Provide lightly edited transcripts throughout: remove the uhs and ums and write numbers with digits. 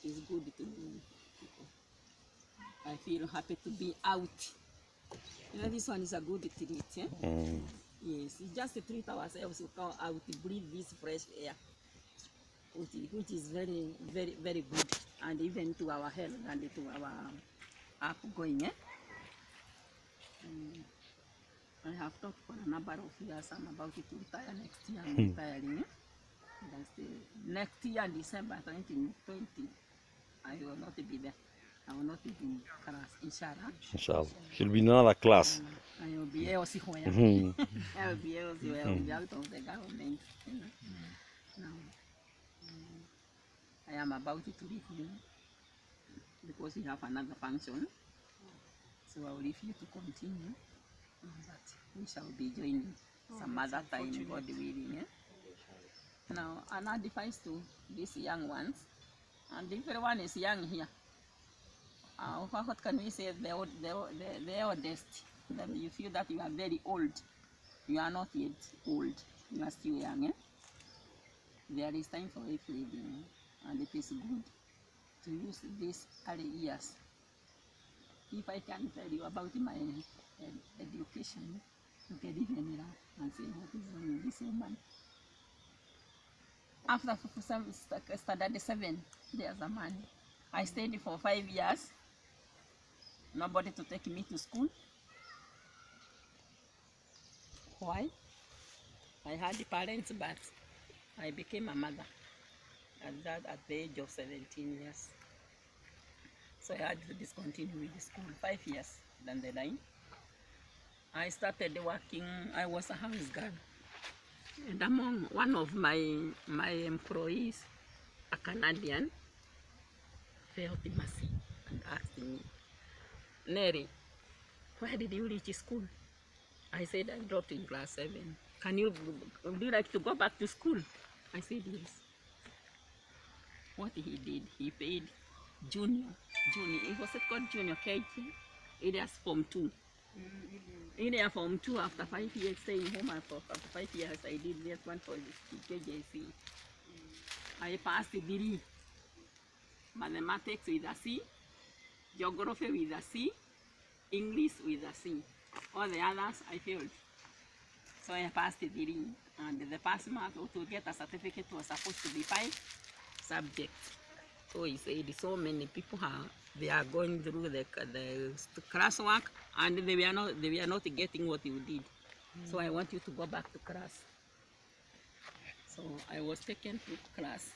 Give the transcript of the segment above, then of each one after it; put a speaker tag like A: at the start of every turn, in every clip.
A: is good to people. I feel happy to be out. You know, this one is a good treat. Eh? Yes, it's just to treat ourselves to come out to breathe this fresh air, which is very, very, very good, and even to our health and to our upgoing. Eh? I have talked for a number of years. I'm about to retire next year. I'm retiring. Eh? Next year, December 2020, I will not be there. I will not be in class, inshallah.
B: Inshallah. She'll be in another class.
A: I will be elsewhere. I will be elsewhere. I will be out of the government. You know. Now, I am about to leave you because we have another function. So I will leave you to continue. But we shall be joining some other time, God willing. Eh? Now, an advice to these young ones, and everyone is young here. What can we say? The oldest. That you feel that you are very old. You are not yet old. You are still young. Eh? There is time for everything, and it is good to use these early years. If I can tell you about my education, you can even laugh and say, what is wrong with this woman? After standard 7, there's a man. I stayed for 5 years. Nobody to take me to school. Why? I had parents, but I became a mother at the age of 17 years. So I had to discontinue with the school 5 years down the line. I started working. I was a house girl. And among one of my employees, a Canadian, felt mercy and asked me, Neri, where did you reach school? I said, I dropped in class 7. Would you like to go back to school? I said, yes. What he did, he paid junior, it was called junior KG, it is Form 2. In there Form 2, after 5 years staying home, after 5 years I did that one for the KJC. I passed the degree, mathematics with a C, geography with a C, English with a C. All the others I failed. So I passed the degree, and the pass mark to get a certificate was supposed to be 5 subjects. So he said so many people they are going through the classwork and they were not getting what you did. So I want you to go back to class. So I was taken to class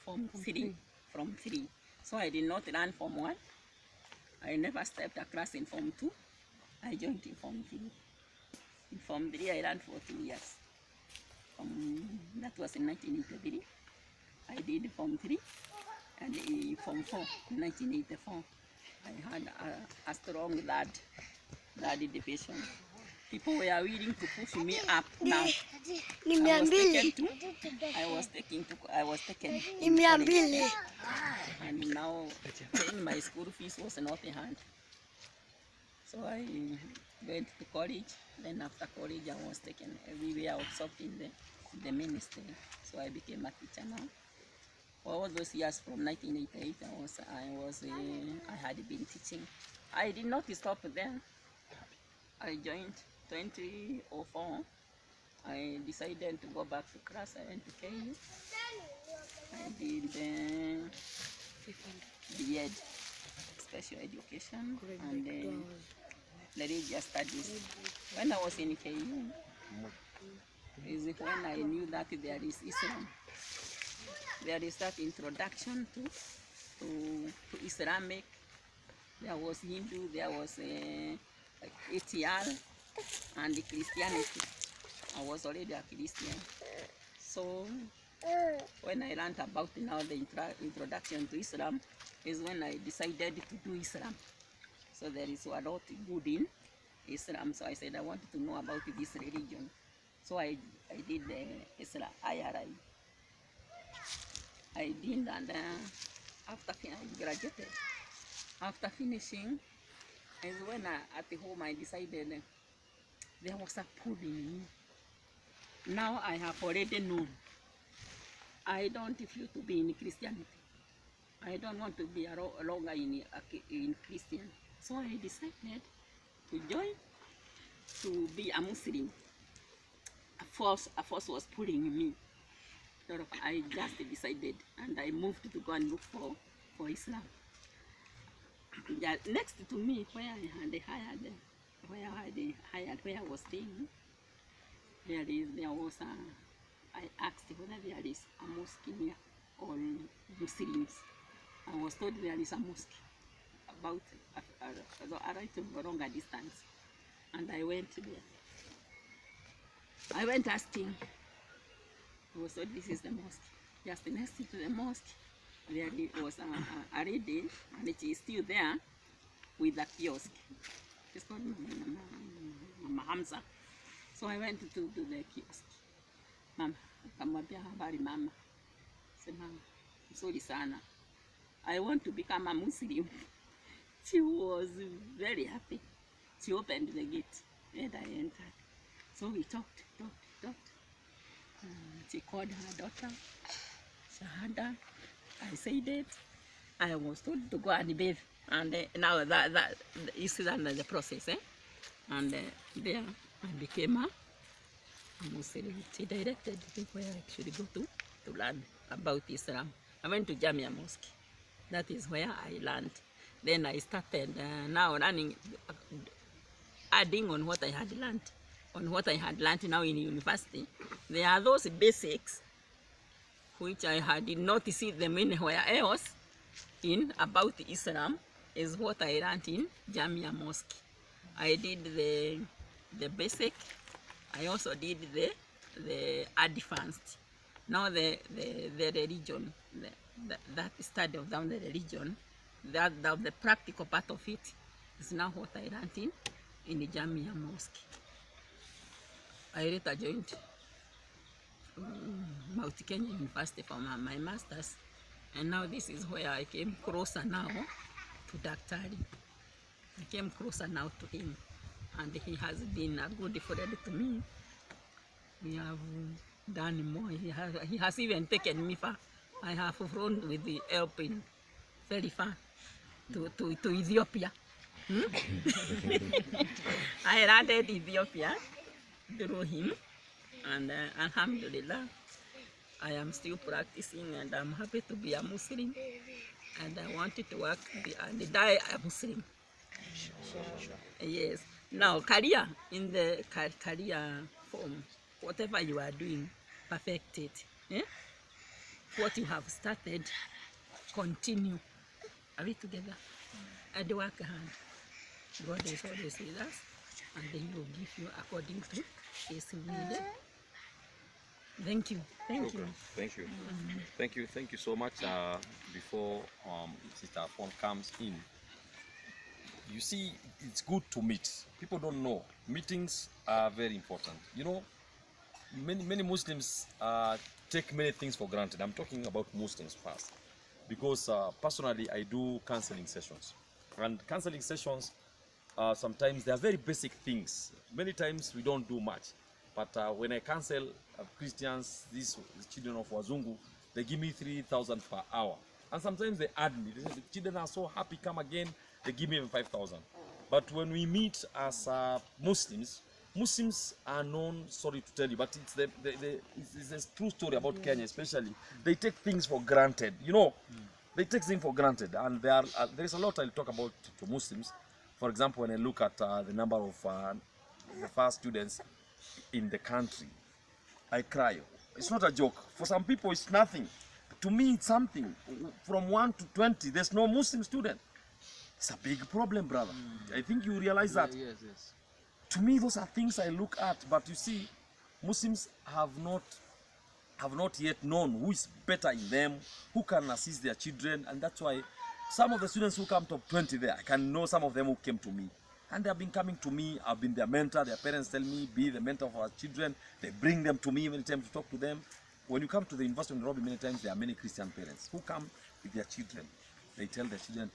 A: from 3. So I did not learn Form 1. I never stepped a class in Form 2. I joined in Form 3. In Form 3 I learned for 2 years. That was in 1983. I did Form 3 and Form 4 in 1984. I had a strong lad division. People were willing to push me up now. I was taken to and now paying my school fees was not in hand. So I went to college. Then after college I was taken everywhere absorbed in the ministry. So I became a teacher now. For all those years from 1988, I had been teaching. I did not stop there. I joined 2004. I decided to go back to class. I went to KU. I did B.Ed, special education, and then the religious studies. When I was in KU, is when I knew that there is Islam. There is that introduction to Islamic. There was Hindu, there was ATR, and the Christianity. I was already a Christian. So when I learned about now the introduction to Islam, is when I decided to do Islam. So there is a lot good in Islam. So I said I wanted to know about this religion. So I did the Islam IRI. I did, and after I graduated, after finishing, is when at home I decided there was a pull in me. Now I have already known I don't feel to be in Christianity. I don't want to be longer in Christian. So I decided to join to be a Muslim. A force was pulling me. So I just decided, and I moved to go and look for Islam. Yeah, next to me, where I was staying, I asked whether there is a mosque near or Muslims. I was told there is a mosque about a right longer distance, and I went there. I went asking. I was told this is the mosque. Just next to the mosque, there was a lady, and it is still there with a kiosk. It's called Mama Hamza. So I went to the kiosk. Mama, kamwambia habari mama. Said, Mama, I'm sorry sana. I want to become a Muslim. She was very happy. She opened the gate and I entered. So we talked. She called her daughter, Shahada. I said it. I was told to go and bathe. And now that is under the process. And there I became a Muslim. She directed me where I should go to learn about Islam. I went to Jamia Mosque. That is where I learned. Then I started now learning, adding on what I had learned. On what I had learned now in university. There are those basics which I had not seen them anywhere else in about Islam, is what I learned in Jamia Mosque. I did the basic. I also did the advanced. Now the religion, that study of the religion, the practical part of it is now what I learned in the Jamia Mosque. I later joined Mount Kenya University for my master's, and now this is where I came closer now to Daktari. I came closer now to him, and he has been a good friend to me. We have done more. He has even taken me far. I have flown with the airplane very far to Ethiopia. I landed Ethiopia through him, and Alhamdulillah, I am still practicing, and I'm happy to be a Muslim, and I wanted to work and die a Muslim. Yes. Now, career, in the career form, whatever you are doing, perfect it. Eh? What you have started, continue. Are we together? And work hard. God is always with us, and He will give you according to His will. Thank you. Thank you.
C: Thank you. Thank you so much. Before Sister Phone comes in, you see, it's good to meet. People don't know. Meetings are very important. You know, many Muslims take many things for granted. I'm talking about Muslims first, because personally I do counseling sessions, and counseling sessions sometimes they are very basic things. Many times we don't do much, but when I counsel Christians, these children of Wazungu, they give me 3,000 per hour, and sometimes they add me. They say, the children are so happy, come again, they give me even 5,000. But when we meet as Muslims are known, sorry to tell you, but it's it's a true story about Kenya especially. They take things for granted, you know. They take things for granted, and there is a lot I'll talk about to Muslims. For example, when I look at the number of the first students in the country, I cry. It's not a joke. For some people, it's nothing. To me, it's something. From 1 to 20, there's no Muslim student. It's a big problem, brother. I think you realize that.
D: Yes, yes.
C: To me, those are things I look at. But you see, Muslims have not yet known who is better in them, who can assist their children, and that's why some of the students who come top 20 there, I can know some of them who came to me. And they have been coming to me, I've been their mentor, their parents tell me, be the mentor of our children. They bring them to me many times to talk to them. When you come to the University of Nairobi, many times there are many Christian parents who come with their children. They tell their children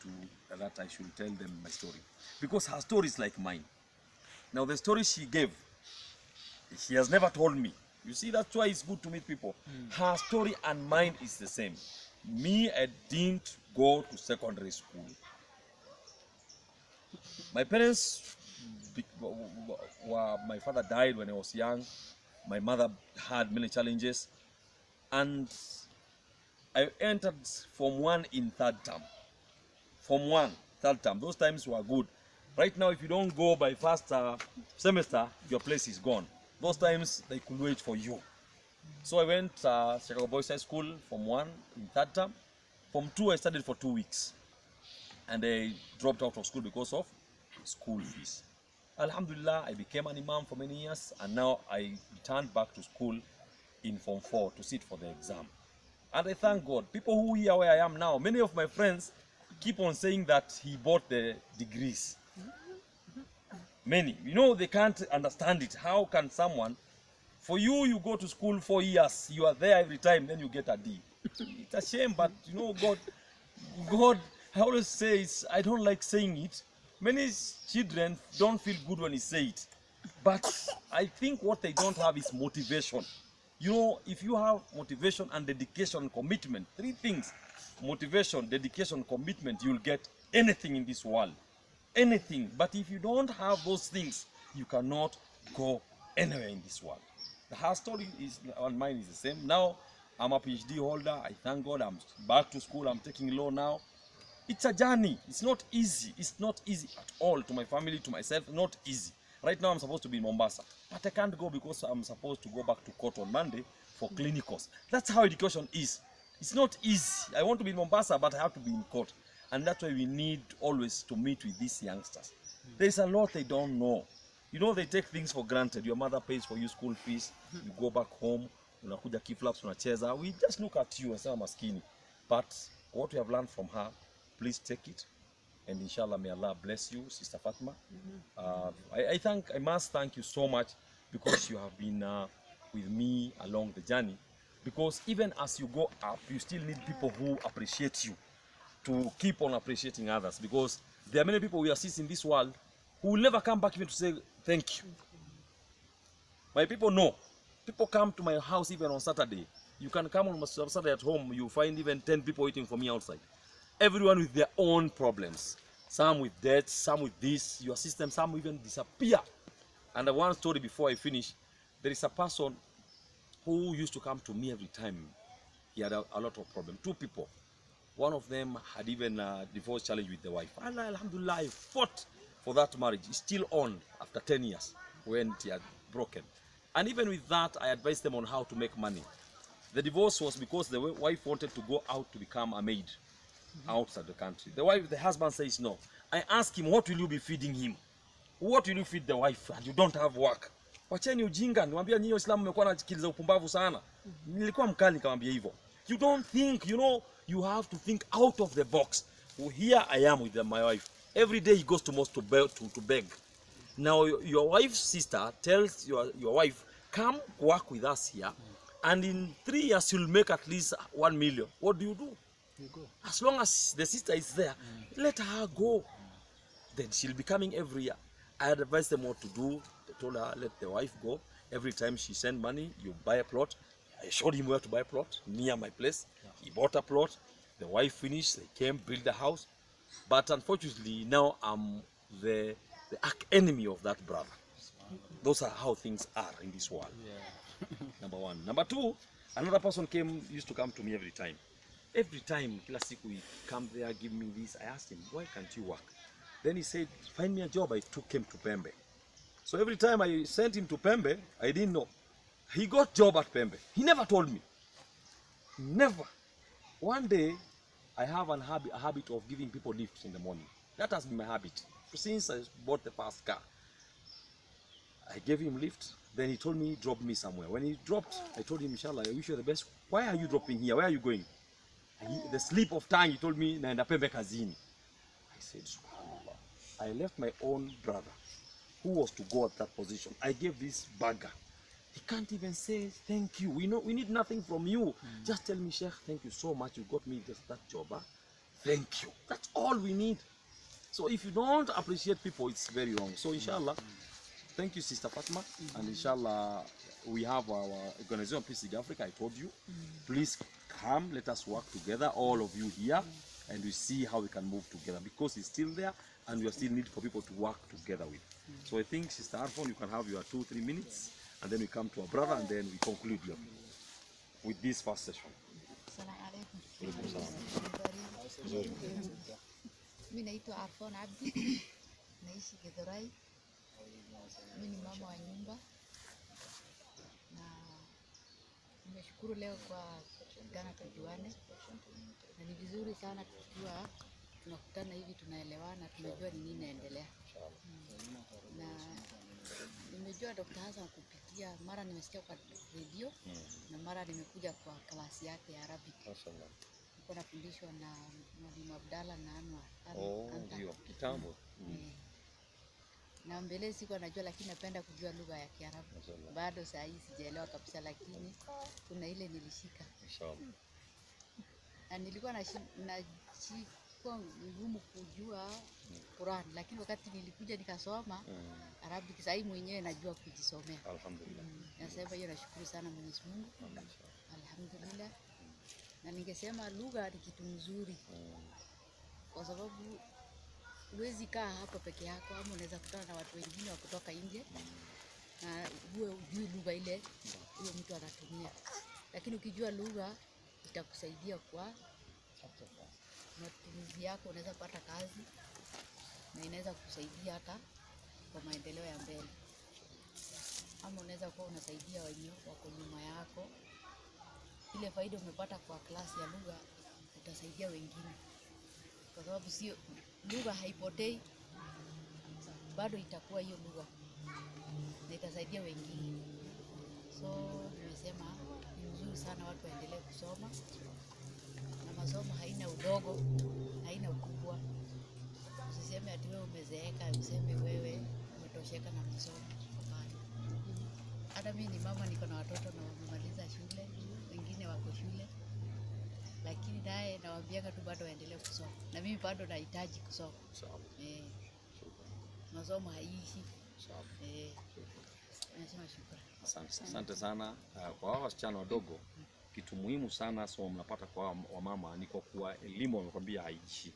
C: that I should tell them my story. Because her story is like mine. Now the story she gave, she has never told me. You see, that's why it's good to meet people. Her story and mine is the same. Me, I didn't go to secondary school. My parents, my father died when I was young. My mother had many challenges. And I entered Form 1 in third term. Form 1, third term. Those times were good. Right now, if you don't go by first semester, your place is gone. Those times, they could wait for you. So I went Chicago Boys High School, Form 1 in third term. Form 2, I studied for 2 weeks. And I dropped out of school because of school fees. Alhamdulillah, I became an imam for many years, and now I returned back to school in Form 4 to sit for the exam. And I thank God. People who hear where I am now, many of my friends keep on saying that he bought the degrees. Many. You know, they can't understand it. How can someone, for you, you go to school 4 years, you are there every time, then you get a D. It's a shame, but you know, God, I always say, I don't like saying it. Many children don't feel good when you say it. But I think what they don't have is motivation. You know, if you have motivation and dedication and commitment, 3 things, motivation, dedication, commitment, you'll get anything in this world. Anything. But if you don't have those things, you cannot go anywhere in this world. Her story is, on mine is the same. Now, I'm a PhD holder. I thank God I'm back to school. I'm taking law now. It's a journey. It's not easy. It's not easy at all. To my family, to myself, not easy. Right now I'm supposed to be in Mombasa, but I can't go because I'm supposed to go back to court on Monday for clinicals. That's how education is. It's not easy. I want to be in Mombasa, but I have to be in court. And that's why we need always to meet with these youngsters. There's a lot they don't know. You know, they take things for granted. Your mother pays for you school fees. You go back home, unakuja kiflaps, unacheza. We just look at you and say, maskini. But what we have learned from her, please take it. And inshallah, may Allah bless you, Sister Fatima. I must thank you so much because you have been with me along the journey. Because even as you go up, you still need people who appreciate you to keep on appreciating others. Because there are many people we assist in this world who will never come back even to say thank you. My people know. People come to my house even on Saturday. You can come on Saturday at home, you find even 10 people waiting for me outside. Everyone with their own problems. Some with debt, some with this. You assist them, some even disappear. And one story before I finish, there is a person who used to come to me every time. He had a lot of problems. 2 people. One of them had even a divorce challenge with the wife. And alhamdulillah, I fought for that marriage. It's still on after 10 years when he had broken. And even with that, I advised them on how to make money. The divorce was because the wife wanted to go out to become a maid outside the country. The husband says no. I asked him, what will you be feeding him? What will you feed the wife and you don't have work? Wacheni ujinga, niwaambia nyinyi Waislamu mmekuwa na akili za upumbavu sana. Nilikuwa mkali nikamwambia hivyo. You don't think, you know, you have to think out of the box. Here I am with my wife. Every day he goes to mosque to beg. Now your wife's sister tells your wife, come work with us here. And in 3 years you'll make at least 1 million. What do? You go. As long as the sister is there, let her go. Then she'll be coming every year. I advised them what to do. They told her, let the wife go. Every time she send money, you buy a plot. I showed him where to buy a plot near my place. He bought a plot. The wife finished. They came, built the house. But unfortunately, now I'm the enemy of that brother. Those are how things are in this world. Number 1. Number 2, another person used to come to me every time. Every time, kila siku he come there, give me this. I asked him, why can't you work? Then he said, find me a job. I took him to Pembe. So every time I sent him to Pembe, I didn't know. He got job at Pembe. He never told me. Never. One day, I have a habit of giving people lifts in the morning. That has been my habit since I bought the first car. I gave him lift. Then he told me, drop me somewhere. When he dropped, I told him, inshallah, I wish you the best. Why are you dropping here? Where are you going? The slip of tongue, he told me, naenda Pembe kazini. I said, subhanallah. I left my own brother, who was to go at that position. I gave this beggar. He can't even say thank you. We need nothing from you. Just tell me, Sheikh, thank you so much. You got me just that job. Huh? Thank you. That's all we need. So if you don't appreciate people, it's very wrong. So inshallah, thank you, Sister Fatima. And inshallah, we have our organization, Peace in Africa. I told you, please come, let us work together, all of you here, and we see how we can move together, because it's still there and we still need for people to work together with. So I think, Sister Arfon, you can have your 2-3 minutes, and then we come to our brother, and then we conclude here with this first session.
D: Mimi naitwa Arfon Abdi, naishi Githurai. Mimi ni mama wa nyumba, na nimeshukuru leo kwa kukutana tujuane, na ni vizuri sana tukiwa tunakutana hivi, tunaelewana, tunajua ni nini inaendelea. Na nimejua Dr. Hassan kupitia, mara nimesikia kwa radio na mara nimekuja kwa klasi yake ya Arabic. Niko nafundishwa na Mwalimu Abdalla na Anwar.
C: Ndio, kitambo.
D: Na mbele sikuwa najua, lakini napenda kujua lugha ya Kiarabu. Bado saa hii sijaelewa kabisa, lakini kuna ile nilishika. Na nilikuwa kwa ngumu kujua Quran, lakini wakati nilikuja nikasoma Arabic, sasa mwenyewe najua kujisomea.
C: Alhamdulillah.
D: Nasema hiyo, nashukuru sana Mwenyezi Mungu. Alhamdulillah. Na ningesema lugha ni kitu nzuri, kwa sababu huwezi kaa hapa peke yako, ama unaweza kutana na watu wengine wa kutoka nje na hujui lugha ile huyo mtu anatumia, lakini ukijua lugha itakusaidia kwa matumizi yako. Unaweza kupata kazi na inaweza kusaidia hata kwa maendeleo ya mbele, ama unaweza kuwa unasaidia wenye wako nyuma yako. Ile faida umepata kwa klasi ya lugha utasaidia wengine, kwa sababu sio lugha haipotei, bado itakuwa hiyo lugha na itasaidia wengine. So nimesema ni mzuri sana watu waendelee kusoma, na masomo haina udogo, haina ukubwa. Usiseme ati wewe umezeeka, useme wewe umetosheka na masomo. Hata mimi ni mama, niko na watoto na wamemaliza shule, wengine wako shule, lakini naye nawaambiaga tu bado waendelee kusoma, na mimi bado nahitaji kusoma. Masomo haishi. Nasema shukrani.
C: Asante sana. Kwa hao wasichana wadogo, kitu muhimu sana so mnapata kwa wamama ni kwa kuwa elimu wamekwambia haishi.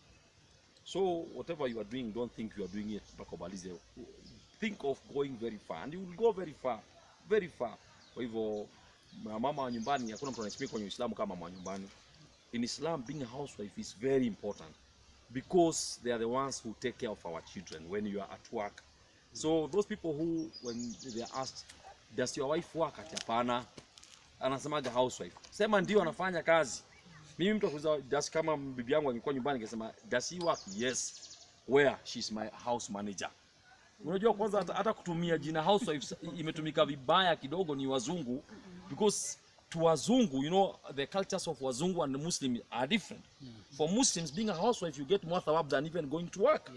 C: So whatever you are doing, don't think you are doing it bakobalize. Think of going very far, and you will go very far, very far. Kwa hivyo mama wa nyumbani, hakuna mtu anayesema kwenye Uislamu kama mama wa nyumbani. In Islam, being a housewife is very important, because they are the ones who take care of our children when you are at work. So those people who, when they are asked, does your wife work? Hapana, anasemaga housewife. Sema ndio anafanya kazi. Mimi mtu akuuliza does, kama bibi yangu angekuwa nyumbani ningesema does he work? Yes. Where? She's my house manager. Unajua kwanza hata kutumia jina housewife imetumika vibaya kidogo ni wazungu, because to wazungu, you know, the cultures of wazungu and the Muslim are different. For Muslims, being a housewife, you get more thawab than even going to work.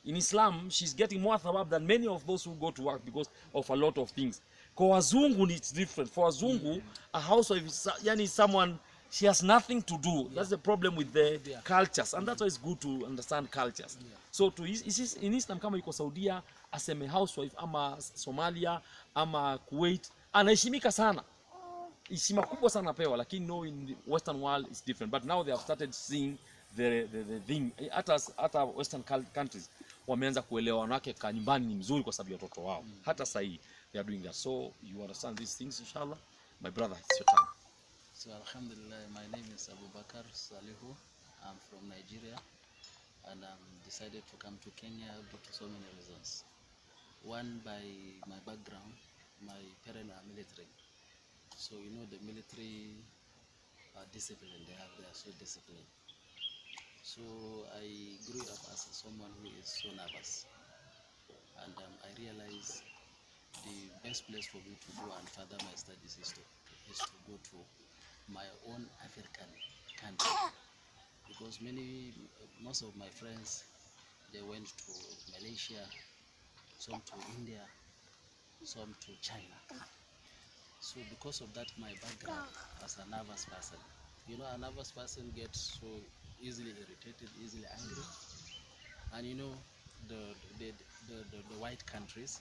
C: In Islam, she's getting more thawab than many of those who go to work because of a lot of things. Kwa wazungu it's different. For wazungu, a housewife is yani someone, she has nothing to do. That's the problem with the cultures, and that's why it's good to understand cultures. So in Islam, kama yuko Saudia aseme housewife, ama Somalia ama Kuwait, anaheshimika sana. Heshima kubwa sana pewa, lakini no, in the Western world it's different. But now they have started seeing the thing. Hata Western countries wameanza kuelewa wanawake ka nyumbani ni mzuri kwa sababu ya watoto wao. Hata sasa hii they are doing that. So you understand these things, inshallah. My brother, it's your time.
E: So alhamdulillah, my name is Abubakar Salihu. I'm from Nigeria, and I'm decided to come to Kenya due to so many reasons. One, by my background, my parents are military. So you know the military discipline they have, they are so disciplined. So I grew up as someone who is so nervous, and I realized the best place for me to go and further my studies is to go to my own African country, because most of my friends, they went to Malaysia, some to India, some to China. So because of that, my background as a nervous person, you know, a nervous person gets so easily irritated, easily angry, and you know, the white countries,